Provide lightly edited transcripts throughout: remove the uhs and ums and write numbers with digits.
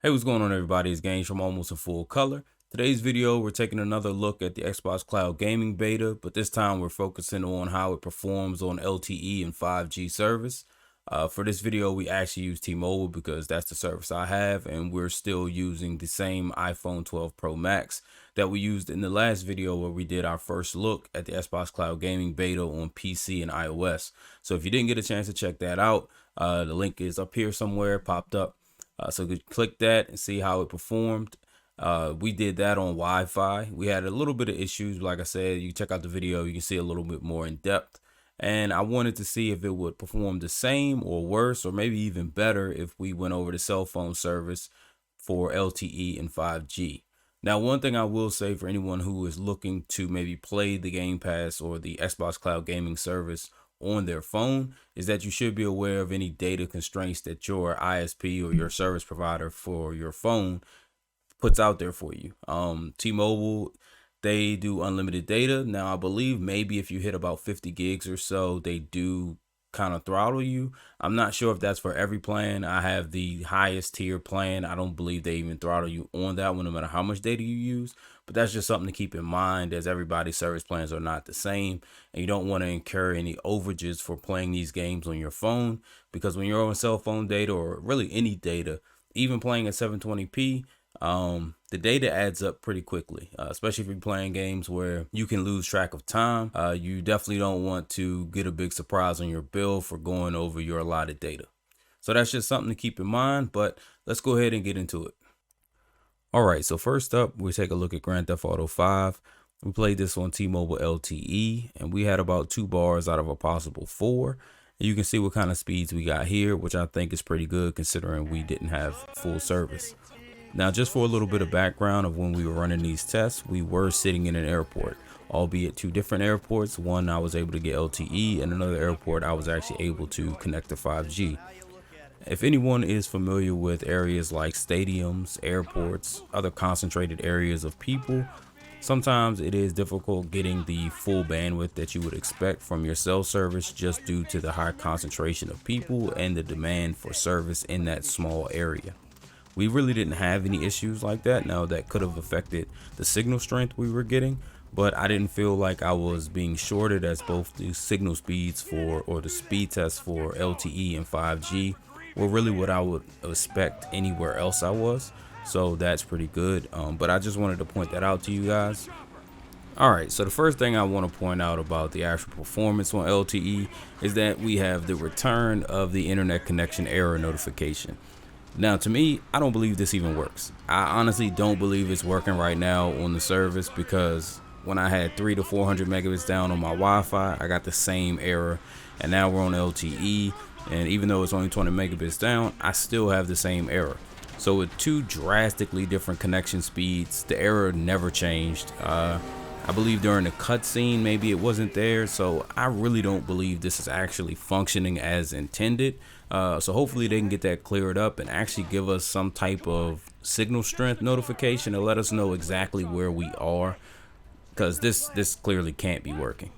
Hey, what's going on, everybody? It's Games from Almost in Full Color. Today's video, we're taking another look at the Xbox Cloud Gaming Beta, but this time we're focusing on how it performs on LTE and 5G service. For this video, we actually use T-Mobile because that's the service I have, and we're still using the same iPhone 12 Pro Max that we used in the last video where we did our first look at the Xbox Cloud Gaming Beta on PC and iOS. So if you didn't get a chance to check that out, the link is up here somewhere, popped up. So you could click that and see how it performed. We did that on Wi-Fi. We had a little bit of issues. Like I said, you check out the video, you can see a little bit more in depth. And I wanted to see if it would perform the same or worse, or maybe even better if we went over the cell phone service for LTE and 5G. Now, one thing I will say for anyone who is looking to maybe play the Game Pass or the Xbox Cloud Gaming service on their phone is that you should be aware of any data constraints that your ISP or your service provider for your phone puts out there for you. T-Mobile, they do unlimited data. Now, I believe maybe if you hit about 50 gigs or so, they do kind of throttle you. I'm not sure if that's for every plan. I have the highest tier plan. I don't believe they even throttle you on that one, no matter how much data you use. But that's just something to keep in mind, as everybody's service plans are not the same, and you don't want to incur any overages for playing these games on your phone, because when you're on cell phone data or really any data, even playing at 720p, the data adds up pretty quickly, especially if you're playing games where you can lose track of time. You definitely don't want to get a big surprise on your bill for going over your allotted data. So that's just something to keep in mind, but let's go ahead and get into it. All right, so first up, we take a look at Grand Theft Auto 5. We played this on T-Mobile LTE, and we had about 2 bars out of a possible 4. And you can see what kind of speeds we got here, which I think is pretty good considering we didn't have full service. Now, just for a little bit of background of when we were running these tests, we were sitting in an airport, albeit 2 different airports. One, I was able to get LTE, and another airport, I was actually able to connect to 5G. If anyone is familiar with areas like stadiums, airports, other concentrated areas of people, sometimes it is difficult getting the full bandwidth that you would expect from your cell service just due to the high concentration of people and the demand for service in that small area. We really didn't have any issues like that. Now, that could have affected the signal strength we were getting, but I didn't feel like I was being shorted, as both the signal speeds for, or the speed tests for LTE and 5G were really what I would expect anywhere else I was. So that's pretty good. But I just wanted to point that out to you guys. All right, so the first thing I want to point out about the actual performance on LTE is that we have the return of the internet connection error notification. Now, to me, I don't believe this even works. I honestly don't believe it's working right now on the service, because when I had 300 to 400 megabits down on my Wi-Fi, I got the same error. And now we're on LTE, and even though it's only 20 megabits down, I still have the same error. So with 2 drastically different connection speeds, the error never changed. I believe during the cutscene, maybe it wasn't there. So I really don't believe this is actually functioning as intended. So hopefully they can get that cleared up and actually give us some type of signal strength notification to let us know exactly where we are, because this clearly can't be working.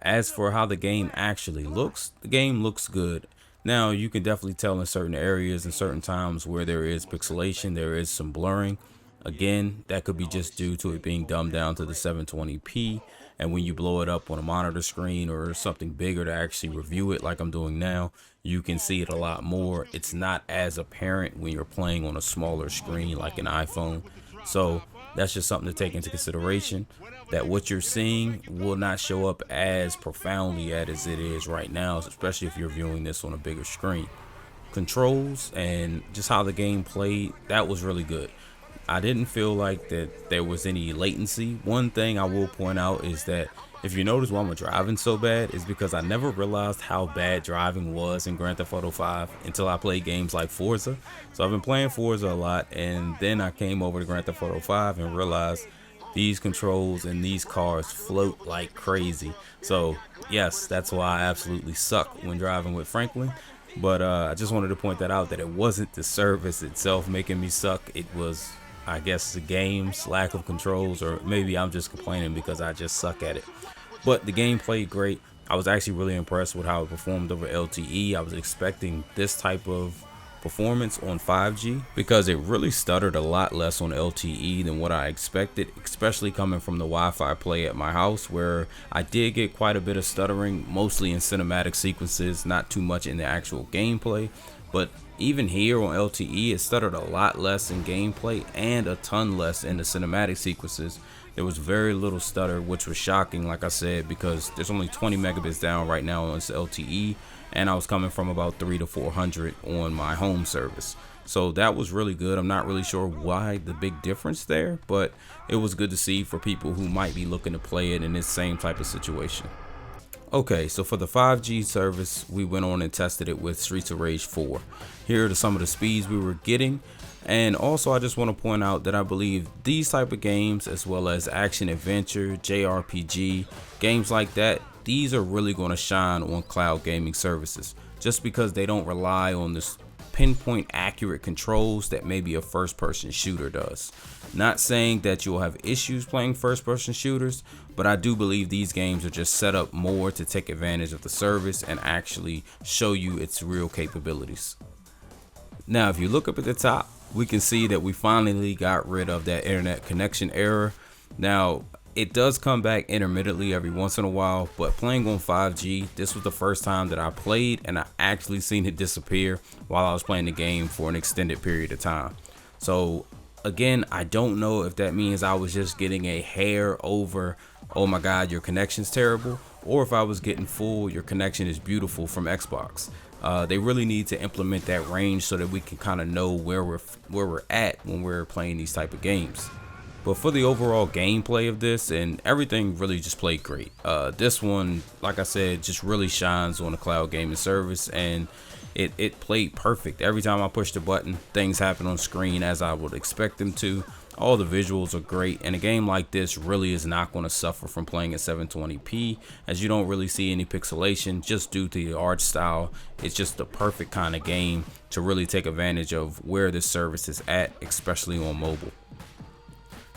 As for how the game actually looks, the game looks good. Now, you can definitely tell in certain areas and certain times where there is pixelation, there is some blurring. Again, that could be just due to it being dumbed down to the 720p. And when you blow it up on a monitor screen or something bigger to actually review it like I'm doing now, you can see it a lot more. It's not as apparent when you're playing on a smaller screen like an iPhone. So that's just something to take into consideration, that what you're seeing will not show up as profoundly as it is right now, especially if you're viewing this on a bigger screen. Controls and just how the game played, that was really good. I didn't feel like that there was any latency. One thing I will point out is that if you notice why I'm driving so bad is because I never realized how bad driving was in Grand Theft Auto 5 until I played games like Forza. So I've been playing Forza a lot, and then I came over to Grand Theft Auto 5 and realized these controls and these cars float like crazy. So yes, that's why I absolutely suck when driving with Franklin. But I just wanted to point that out, that it wasn't the service itself making me suck. It was, I guess, the game's lack of controls, or maybe I'm just complaining because I just suck at it. But the game played great. I was actually really impressed with how it performed over LTE. I was expecting this type of performance on 5G because it really stuttered a lot less on LTE than what I expected, especially coming from the Wi-Fi play at my house, where I did get quite a bit of stuttering, mostly in cinematic sequences, not too much in the actual gameplay. But even here on LTE, it stuttered a lot less in gameplay and a ton less in the cinematic sequences. There was very little stutter, which was shocking, like I said, because there's only 20 megabits down right now on this LTE, and I was coming from about 300 to 400 on my home service. So that was really good. I'm not really sure why the big difference there, but it was good to see for people who might be looking to play it in this same type of situation. Okay, so for the 5G service, we went on and tested it with Streets of Rage 4. Here are some of the speeds we were getting. And also, I just want to point out that I believe these type of games, as well as action adventure, JRPG, games like that, these are really going to shine on cloud gaming services, just because they don't rely on this pinpoint accurate controls that maybe a first-person shooter does. Not saying that you'll have issues playing first-person shooters, but I do believe these games are just set up more to take advantage of the service and actually show you its real capabilities. Now, if you look up at the top, we can see that we finally got rid of that internet connection error. Now, it does come back intermittently every once in a while, but playing on 5G, this was the first time that I played and I actually seen it disappear while I was playing the game for an extended period of time. So again, I don't know if that means I was just getting a hair over, oh my God, your connection's terrible, or if I was getting full, your connection is beautiful from Xbox. They really need to implement that range so that we can kind of know where we're at when we're playing these type of games. But for the overall gameplay of this, and everything really just played great. This one, like I said, just really shines on the cloud gaming service, and it played perfect. Every time I push the button, things happen on screen as I would expect them to. All the visuals are great, and a game like this really is not going to suffer from playing at 720p, as you don't really see any pixelation just due to the art style. It's just the perfect kind of game to really take advantage of where this service is at, especially on mobile.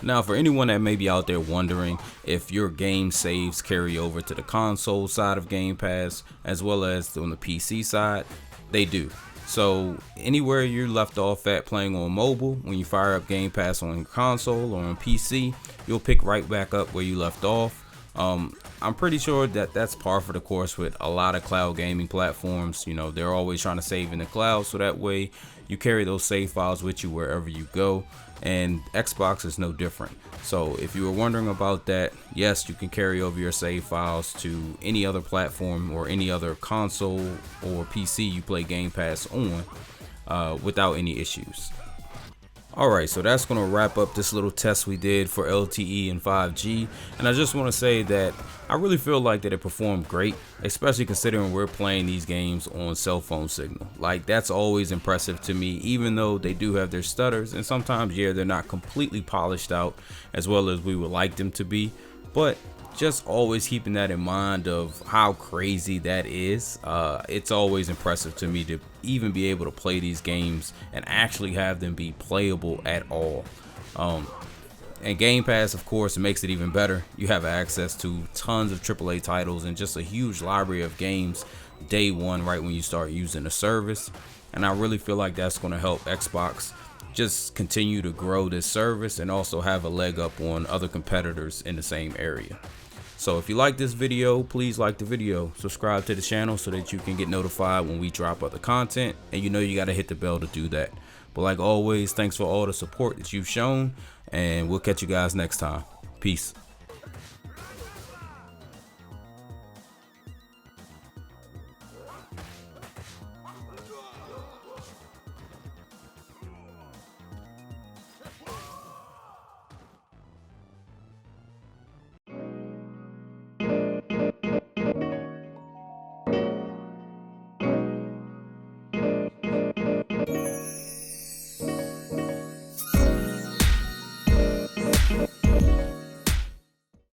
Now, for anyone that may be out there wondering if your game saves carry over to the console side of Game Pass as well as on the PC side, they do. So anywhere you're left off at playing on mobile, when you fire up Game Pass on your console or on PC, you'll pick right back up where you left off. I'm pretty sure that that's par for the course with a lot of cloud gaming platforms. You know, they're always trying to save in the cloud, so that way you carry those save files with you wherever you go, and Xbox is no different. So if you were wondering about that, yes, you can carry over your save files to any other platform or any other console or PC you play Game Pass on without any issues. Alright, so that's going to wrap up this little test we did for LTE and 5G, and I just want to say that I really feel like that it performed great, especially considering we're playing these games on cell phone signal. Like, that's always impressive to me, even though they do have their stutters, and sometimes, yeah, they're not completely polished out as well as we would like them to be, but just always keeping that in mind of how crazy that is. It's always impressive to me to even be able to play these games and actually have them be playable at all. And Game Pass, of course, makes it even better. You have access to tons of AAA titles and just a huge library of games day one, right when you start using the service. And I really feel like that's going to help Xbox just continue to grow this service and also have a leg up on other competitors in the same area. So if you like this video, please like the video, subscribe to the channel so that you can get notified when we drop other content, and you know you got to hit the bell to do that. But like always, thanks for all the support that you've shown, and we'll catch you guys next time. Peace.